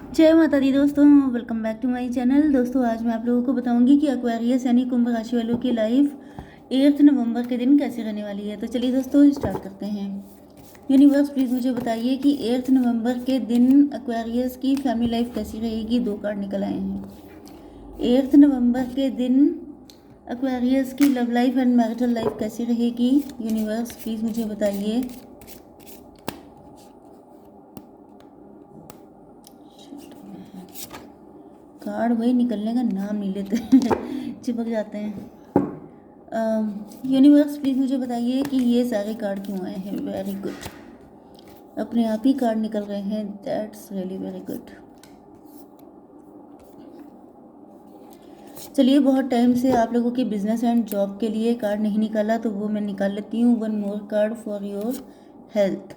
जय माता दी दोस्तों, welcome back to my channel. दोस्तों आज मैं आप लोगों को बताऊंगी कि एक्वेरियस यानी कुंभ राशि वालों की लाइफ 8 नवंबर के दिन कैसे रहने वाली है। तो चलिए दोस्तों स्टार्ट करते हैं। यूनिवर्स प्लीज़ मुझे बताइए कि 8 नवंबर के दिन एक्वेरियस की फैमिली लाइफ कैसी रहेगी। 2 कार्ड निकल आए हैं। 8 नवंबर के दिन एक्वेरियस की love life and marital life कैसी रहेगी। यूनिवर्स प्लीज़ मुझे बताइए। कार्ड वही निकलने का नाम नहीं लेते चिपक जाते हैं। यूनिवर्स प्लीज़ मुझे बताइए कि ये सारे कार्ड क्यों आए हैं। वेरी गुड, अपने आप ही कार्ड निकल रहे हैं। That's really very good. चलिए, बहुत टाइम से आप लोगों के बिजनेस एंड जॉब के लिए कार्ड नहीं निकाला तो वो मैं निकाल लेती हूँ। 1 more card for your health.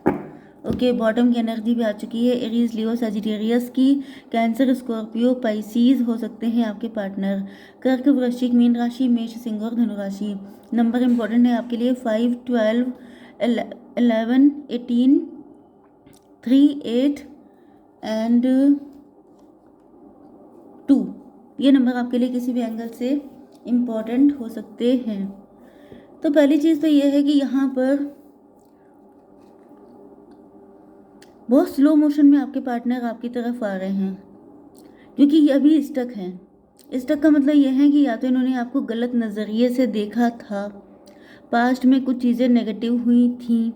Okay, bottom की एनर्जी भी आ चुकी है। एरीज, लियो, सजिटेरियस की। कैंसर, स्कॉर्पियो, पाइसीज हो सकते हैं आपके पार्टनर। कर्क, वृश्चिक, मीन राशि, मेष, सिंह और धनु राशि। नंबर इंपॉर्टेंट है आपके लिए 5, 12, 11, 18, 3, 8 एंड 2। ये नंबर आपके लिए किसी भी एंगल से इम्पॉर्टेंट हो सकते हैं। तो पहली चीज़ तो ये है कि यहाँ पर बहुत स्लो मोशन में आपके पार्टनर आपकी तरफ आ रहे हैं, क्योंकि ये अभी स्टक हैं। स्टक का मतलब यह है कि या तो इन्होंने आपको गलत नज़रिए से देखा था, पास्ट में कुछ चीज़ें नेगेटिव हुई थी,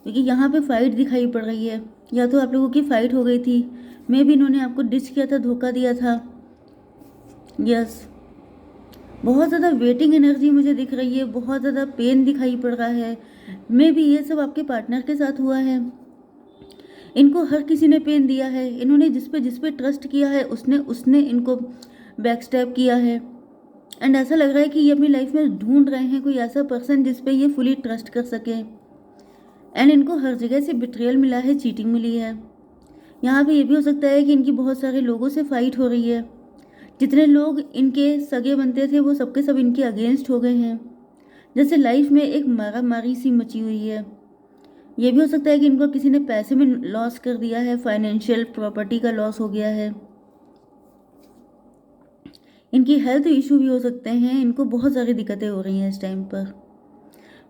क्योंकि यहाँ पे फाइट दिखाई पड़ रही है। या तो आप लोगों की फाइट हो गई थी, मे भी इन्होंने आपको डिच किया था, धोखा दिया था। यस, बहुत ज़्यादा वेटिंग एनर्जी मुझे दिख रही है, बहुत ज़्यादा पेन दिखाई पड़ रहा है। मे भी ये सब आपके पार्टनर के साथ हुआ है। इनको हर किसी ने पेन दिया है। इन्होंने जिस पे ट्रस्ट किया है उसने इनको बैक स्टेप किया है। एंड ऐसा लग रहा है कि ये अपनी लाइफ में ढूंढ रहे हैं कोई ऐसा पर्सन जिस पे ये फुली ट्रस्ट कर सके। एंड इनको हर जगह से बिट्रेयल मिला है, चीटिंग मिली है। यहाँ पे ये भी हो सकता है कि इनकी बहुत सारे लोगों से फाइट हो रही है। जितने लोग इनके सगे बनते थे वो सबके सब इनके अगेंस्ट हो गए हैं। जैसे लाइफ में एक मारा मारी सी मची हुई है। ये भी हो सकता है कि इनको किसी ने पैसे में लॉस कर दिया है, फाइनेंशियल प्रॉपर्टी का लॉस हो गया है। इनकी हेल्थ इशू भी हो सकते हैं। इनको बहुत सारी दिक्कतें हो रही हैं इस टाइम पर।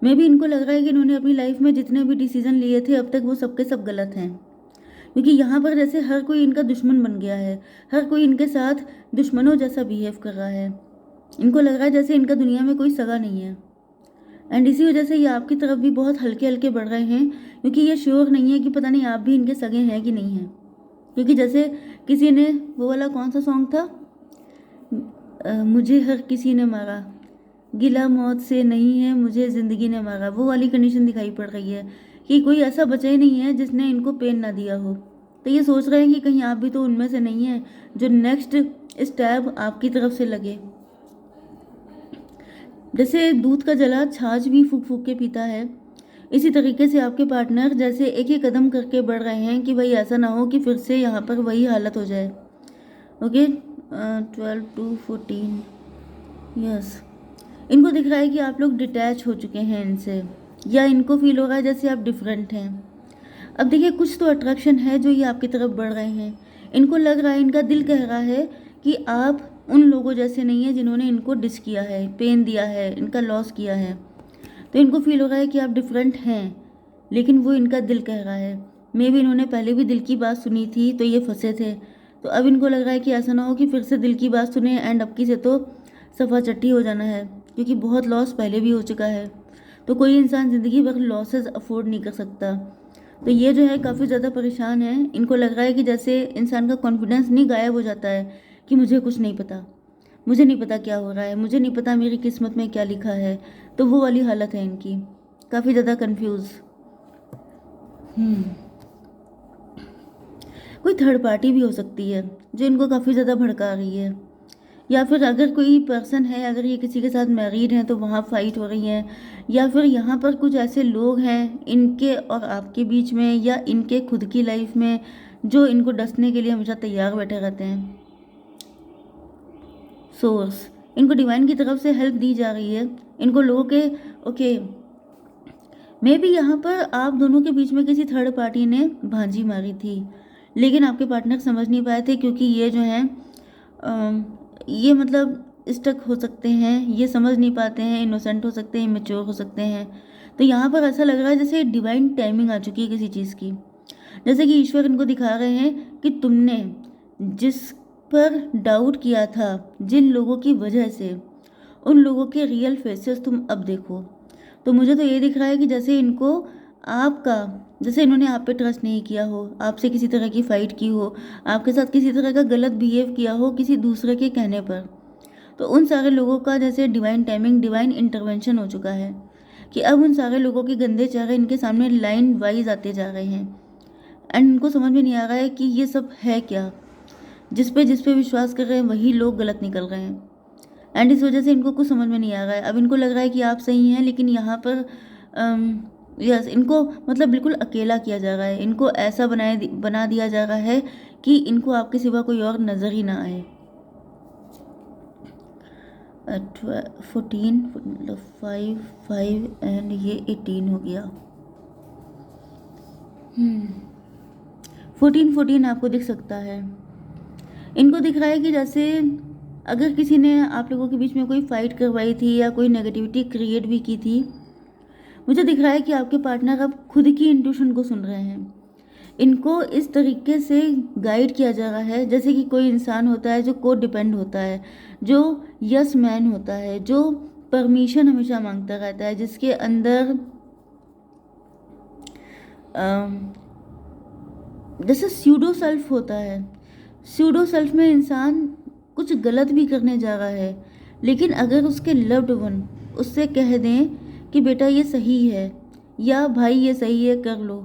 मे भी इनको लग रहा है कि इन्होंने अपनी लाइफ में जितने भी डिसीजन लिए थे अब तक वो सबके सब गलत हैं, क्योंकि यहाँ पर जैसे हर कोई इनका दुश्मन बन गया है। हर कोई इनके साथ दुश्मनों जैसा बिहेव कर रहा है। इनको लग रहा है जैसे इनका दुनिया में कोई सगा नहीं है। एंड इसी वजह से ये आपकी तरफ भी बहुत हल्के हल्के बढ़ रहे हैं, क्योंकि ये श्योर नहीं है कि पता नहीं आप भी इनके सगे हैं कि नहीं हैं। क्योंकि जैसे किसी ने वो वाला कौन सा सॉन्ग था, मुझे हर किसी ने मारा, गिला मौत से नहीं है, मुझे ज़िंदगी ने मारा, वो वाली कंडीशन दिखाई पड़ रही है कि कोई ऐसा बचा ही नहीं है जिसने इनको पेन ना दिया हो। तो ये सोच रहे हैं कि कहीं आप भी तो उनमें से नहीं हैं जो नेक्स्ट स्टेप आपकी तरफ से लगे। जैसे दूध का जला छाछ भी फूक फूक के पीता है, इसी तरीके से आपके पार्टनर जैसे एक एक कदम करके बढ़ रहे हैं कि भाई ऐसा ना हो कि फिर से यहाँ पर वही हालत हो जाए। Okay, 12 to 14। यस, इनको दिख रहा है कि आप लोग डिटैच हो चुके हैं इनसे, या इनको फील हो रहा है जैसे आप डिफरेंट हैं। अब देखिए, कुछ तो अट्रैक्शन है जो ये आपकी तरफ बढ़ रहे हैं। इनको लग रहा है, इनका दिल कह रहा है कि आप उन लोगों जैसे नहीं हैं जिन्होंने इनको डिस किया है, पेन दिया है, इनका लॉस किया है। तो इनको फील हो रहा है कि आप डिफरेंट हैं, लेकिन वो इनका दिल कह रहा है। मे भी इन्होंने पहले भी दिल की बात सुनी थी तो ये फंसे थे। तो अब इनको लग रहा है कि ऐसा ना हो कि फिर से दिल की बात सुने एंड अब की से तो सफ़ा चट्टी हो जाना है, क्योंकि बहुत लॉस पहले भी हो चुका है। तो कोई इंसान ज़िंदगी भर लॉसेस अफोर्ड नहीं कर सकता। तो ये जो है काफ़ी ज़्यादा परेशान है। इनको लग रहा है कि जैसे इंसान का कॉन्फिडेंस नहीं गायब हो जाता है कि मुझे कुछ नहीं पता, मुझे नहीं पता क्या हो रहा है, मुझे नहीं पता मेरी किस्मत में क्या लिखा है। तो वो वाली हालत है इनकी, काफ़ी ज़्यादा कंफ्यूज। कोई थर्ड पार्टी भी हो सकती है जो इनको काफ़ी ज़्यादा भड़का रही है। या फिर अगर कोई पर्सन है, अगर ये किसी के साथ मैरिड हैं तो वहाँ फाइट हो रही है। या फिर यहाँ पर कुछ ऐसे लोग हैं इनके और आपके बीच में, या इनके खुद की लाइफ में, जो इनको डसने के लिए हमेशा तैयार बैठे रहते हैं। सोर्स, इनको डिवाइन की तरफ से हेल्प दी जा रही है। इनको लोगों के ओके, मे भी यहाँ पर आप दोनों के बीच में किसी थर्ड पार्टी ने भांजी मारी थी, लेकिन आपके पार्टनर समझ नहीं पाए थे, क्योंकि ये जो है ये मतलब स्टक हो सकते हैं, ये समझ नहीं पाते हैं, इनोसेंट हो सकते हैं, इमेच्योर हो सकते हैं। तो यहाँ पर ऐसा लग रहा है जैसे डिवाइन टाइमिंग आ चुकी है किसी चीज़ की, जैसे कि ईश्वर इनको दिखा रहे हैं कि तुमने जिस पर डाउट किया था, जिन लोगों की वजह से, उन लोगों के रियल फेसेस तुम अब देखो। तो मुझे तो ये दिख रहा है कि जैसे इनको आपका, जैसे इन्होंने आप पे ट्रस्ट नहीं किया हो, आपसे किसी तरह की फ़ाइट की हो, आपके साथ किसी तरह का गलत बिहेव किया हो किसी दूसरे के कहने पर, तो उन सारे लोगों का जैसे डिवाइन टाइमिंग, डिवाइन इंटरवेंशन हो चुका है कि अब उन सारे लोगों के गंदे चेहरे इनके सामने लाइन वाइज आते जा रहे हैं। एंड इनको समझ में नहीं आ रहा है कि ये सब है क्या। जिस पे विश्वास कर रहे हैं वही लोग गलत निकल रहे हैं। एंड इस वजह से इनको कुछ समझ में नहीं आ रहा है। अब इनको लग रहा है कि आप सही हैं, लेकिन यहाँ पर यस इनको मतलब बिल्कुल अकेला किया जा रहा है। इनको ऐसा बना दिया जा रहा है कि इनको आपके सिवा कोई और नज़र ही ना आए। 14 मतलब 5 एंड ये 18 हो गया। 14 आपको दिख सकता है। इनको दिख रहा है कि जैसे अगर किसी ने आप लोगों के बीच में कोई फाइट करवाई थी या कोई नेगेटिविटी क्रिएट भी की थी, मुझे दिख रहा है कि आपके पार्टनर अब खुद की इंट्यूशन को सुन रहे हैं। इनको इस तरीके से गाइड किया जा रहा है जैसे कि कोई इंसान होता है जो को डिपेंड होता है, जो यस मैन होता है, जो परमिशन हमेशा मांगता रहता है, जिसके अंदर जैसे स्यूडो सेल्फ होता है। स्यूडो सेल्फ में इंसान कुछ गलत भी करने जा रहा है, लेकिन अगर उसके लव्ड वन उससे कह दें कि बेटा ये सही है या भाई ये सही है कर लो,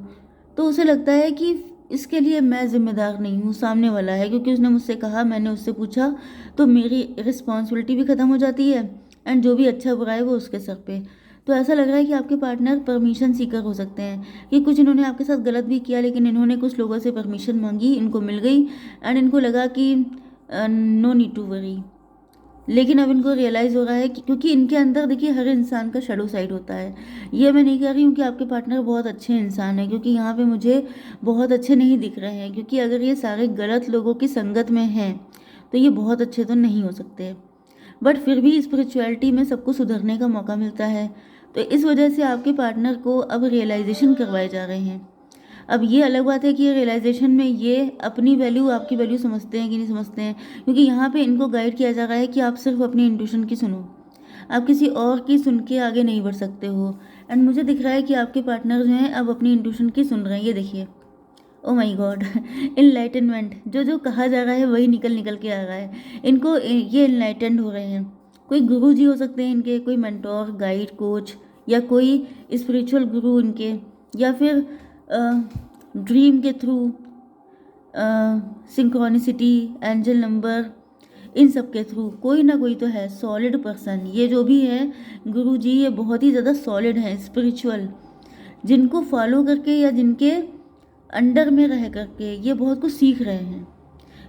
तो उसे लगता है कि इसके लिए मैं ज़िम्मेदार नहीं हूँ, सामने वाला है, क्योंकि उसने मुझसे कहा, मैंने उससे पूछा, तो मेरी रिस्पॉन्सिबिलिटी भी ख़त्म हो जाती है एंड जो भी अच्छा बुरा है वो उसके सर पे। तो ऐसा लग रहा है कि आपके पार्टनर परमिशन सीकर हो सकते हैं कि कुछ इन्होंने आपके साथ गलत भी किया, लेकिन इन्होंने कुछ लोगों से परमिशन मांगी, इनको मिल गई एंड इनको लगा कि नो नीड टू वरी। लेकिन अब इनको रियलाइज़ हो रहा है कि क्योंकि इनके अंदर देखिए हर इंसान का शैडो साइड होता है। ये मैं नहीं कह रही हूँ कि आपके पार्टनर बहुत अच्छे इंसान हैं, क्योंकि यहाँ पे मुझे बहुत अच्छे नहीं दिख रहे हैं, क्योंकि अगर ये सारे गलत लोगों की संगत में हैं तो ये बहुत अच्छे तो नहीं हो सकते। बट फिर भी स्पिरिचुअलिटी में सबको सुधरने का मौका मिलता है, तो इस वजह से आपके पार्टनर को अब रियलाइजेशन करवाए जा रहे हैं। अब ये अलग बात है कि ये रियलाइजेशन में ये अपनी वैल्यू, आपकी वैल्यू समझते हैं कि नहीं समझते हैं, क्योंकि यहाँ पे इनको गाइड किया जा रहा है कि आप सिर्फ अपनी इंट्यूशन की सुनो, आप किसी और की सुन के आगे नहीं बढ़ सकते हो। एंड मुझे दिख रहा है कि आपके पार्टनर जो हैं अब अपनी इंट्यूशन की सुन रहे हैं। ये देखिए, ओ माय गॉड, इनलाइटनमेंट, जो जो कहा जा रहा है वही निकल के आ रहा है। इनको ये इनलाइटेंड हो रहे हैं। कोई गुरु जी हो सकते हैं इनके, कोई मेंटोर, गाइड, कोच, या कोई स्पिरिचुअल गुरु इनके, या फिर ड्रीम के थ्रू, सिंक्रोनिसिटी, एंजल नंबर, इन सब के थ्रू कोई ना कोई तो है सॉलिड पर्सन। ये जो भी है गुरु जी, ये बहुत ही ज़्यादा सॉलिड हैं, स्पिरिचुअल, जिनको फॉलो करके या जिनके अंडर में रह करके ये बहुत कुछ सीख रहे हैं।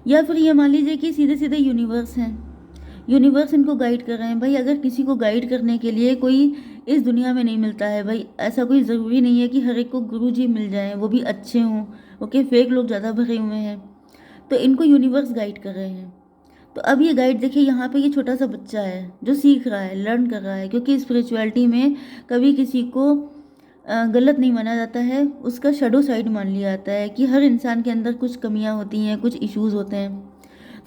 या फिर ये मान लीजिए कि सीधे सीधे यूनिवर्स हैं, यूनिवर्स इनको गाइड कर रहे हैं। भाई अगर किसी को गाइड करने के लिए कोई इस दुनिया में नहीं मिलता है, भाई ऐसा कोई ज़रूरी नहीं है कि हर एक को गुरु जी मिल जाएं, वो भी अच्छे हों। ओके, फेक लोग ज़्यादा भरे हुए हैं, तो इनको यूनिवर्स गाइड कर रहे हैं। तो अब ये गाइड देखिए, यहाँ पे ये छोटा सा बच्चा है जो सीख रहा है, लर्न कर रहा है, क्योंकि स्पिरिचुअलिटी में कभी किसी को गलत नहीं माना जाता है, उसका शैडो साइड मान लिया जाता है कि हर इंसान के अंदर कुछ कमियाँ होती हैं, कुछ इश्यूज़ होते हैं।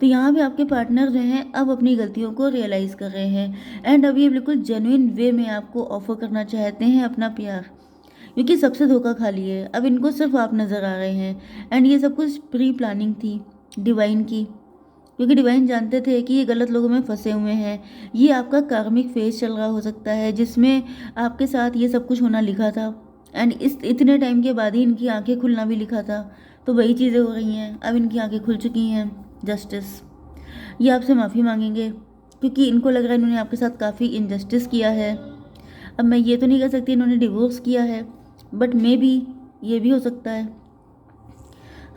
तो यहाँ पे आपके पार्टनर जो हैं अब अपनी गलतियों को रियलाइज़ कर रहे हैं एंड अब ये बिल्कुल जेन्युइन वे में आपको ऑफर करना चाहते हैं अपना प्यार, क्योंकि सबसे धोखा खा लिए। अब इनको सिर्फ आप नज़र आ रहे हैं एंड ये सब कुछ प्री प्लानिंग थी डिवाइन की, क्योंकि डिवाइन जानते थे कि ये गलत लोगों में फंसे हुए हैं। ये आपका कार्मिक फेज चल रहा हो सकता है जिसमें आपके साथ ये सब कुछ होना लिखा था एंड इतने टाइम के बाद ही इनकी आंखें खुलना भी लिखा था। तो वही चीज़ें हो रही हैं, अब इनकी आंखें खुल चुकी हैं। जस्टिस, ये आपसे माफ़ी मांगेंगे क्योंकि इनको लग रहा है इन्होंने आपके साथ काफ़ी इनजस्टिस किया है। अब मैं ये तो नहीं कह सकती इन्होंने डिवोर्स किया है, बट मे बी ये भी हो सकता है।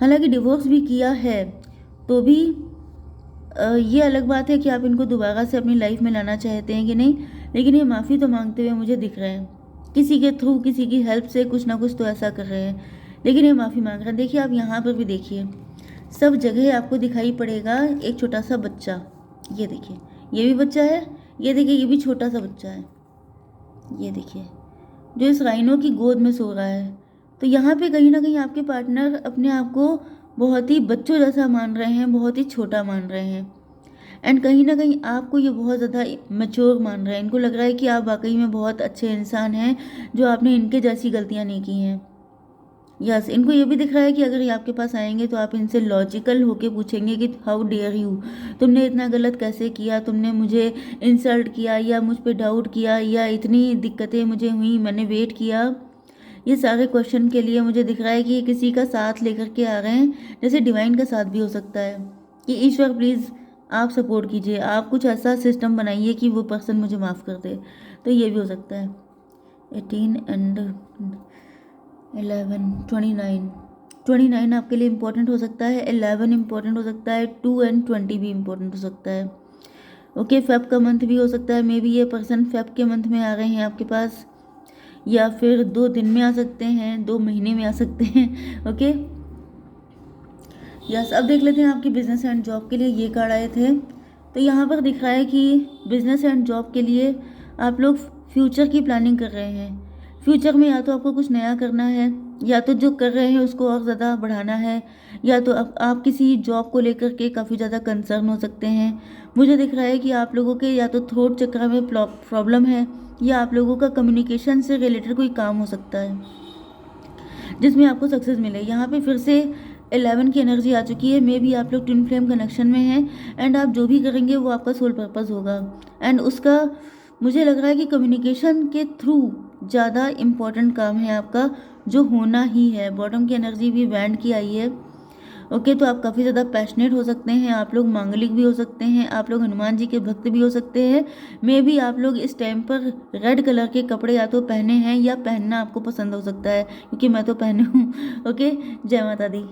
हालांकि डिवोर्स भी किया है तो भी ये अलग बात है कि आप इनको दोबारा से अपनी लाइफ में लाना चाहते हैं कि नहीं, लेकिन ये माफ़ी तो मांगते हुए मुझे दिख रहे हैं, किसी के थ्रू, किसी की हेल्प से कुछ ना कुछ तो ऐसा कर रहे हैं, लेकिन ये माफ़ी मांग रहे हैं। देखिए आप यहाँ पर भी देखिए, सब जगह आपको दिखाई पड़ेगा एक छोटा सा बच्चा। ये देखिए, ये भी बच्चा है, ये देखिए ये भी छोटा सा बच्चा है, ये देखिए जो इस राइनो की गोद में सो रहा है। तो यहाँ पे कहीं ना कहीं आपके पार्टनर अपने आप को बहुत ही बच्चों जैसा मान रहे हैं, बहुत ही छोटा मान रहे हैं। एंड कहीं ना कहीं आपको ये बहुत ज़्यादा मैच्योर मान रहे हैं। इनको लग रहा है कि आप वाकई में बहुत अच्छे इंसान हैं, जो आपने इनके जैसी गलतियाँ नहीं की हैं। यस, इनको ये भी दिख रहा है कि अगर ये आपके पास आएंगे तो आप इनसे लॉजिकल होके पूछेंगे कि हाउ डेयर यू, तुमने इतना गलत कैसे किया, तुमने मुझे इंसल्ट किया या मुझ पे डाउट किया या इतनी दिक्कतें मुझे हुई, मैंने वेट किया। ये सारे क्वेश्चन के लिए मुझे दिख रहा है कि ये किसी का साथ लेकर के आ रहे हैं, जैसे डिवाइन का साथ भी हो सकता है कि ईश्वर प्लीज़ आप सपोर्ट कीजिए, आप कुछ ऐसा सिस्टम बनाइए कि वो पर्सन मुझे माफ़ कर दे। तो ये भी हो सकता है। 18 एंड 11 29 आपके लिए इम्पोर्टेंट हो सकता है, 11 इम्पोर्टेंट हो सकता है, 2 एंड 20 भी इम्पोर्टेंट हो सकता है। ओके, फेब का मंथ भी हो सकता है, मे बी ये पर्सन फेब के मंथ में आ रहे हैं आपके पास, या फिर 2 दिन में आ सकते हैं, 2 महीने में आ सकते हैं। ओके यस, अब देख लेते हैं आपकी बिजनेस एंड जॉब के लिए ये कार्ड आए थे। तो यहाँ पर दिख रहा है कि बिजनेस एंड जॉब के लिए आप लोग फ्यूचर की प्लानिंग कर रहे हैं। फ्यूचर में या तो आपको कुछ नया करना है, या तो जो कर रहे हैं उसको और ज़्यादा बढ़ाना है, या तो आप किसी जॉब को लेकर के काफ़ी ज़्यादा कंसर्न हो सकते हैं। मुझे दिख रहा है कि आप लोगों के या तो थ्रोट चक्र में प्रॉब्लम है, या आप लोगों का कम्युनिकेशन से रिलेटेड कोई काम हो सकता है जिसमें आपको सक्सेस मिले। यहाँ पे फिर से 11 की एनर्जी आ चुकी है। मे भी आप लोग ट्विन फ्लेम कनेक्शन में हैं, एंड आप जो भी करेंगे वो आपका सोल पर्पस होगा, एंड उसका मुझे लग रहा है कि कम्युनिकेशन के थ्रू ज़्यादा इम्पॉर्टेंट काम है आपका, जो होना ही है। बॉटम की एनर्जी भी बैंड की आई है। ओके, तो आप काफ़ी ज़्यादा पैशनेट हो सकते हैं, आप लोग मांगलिक भी हो सकते हैं, आप लोग हनुमान जी के भक्त भी हो सकते हैं। मे भी आप लोग इस टाइम पर रेड कलर के कपड़े या तो पहने हैं या पहनना आपको पसंद हो सकता है, क्योंकि मैं तो पहने हूँ। ओके, जय माता दी।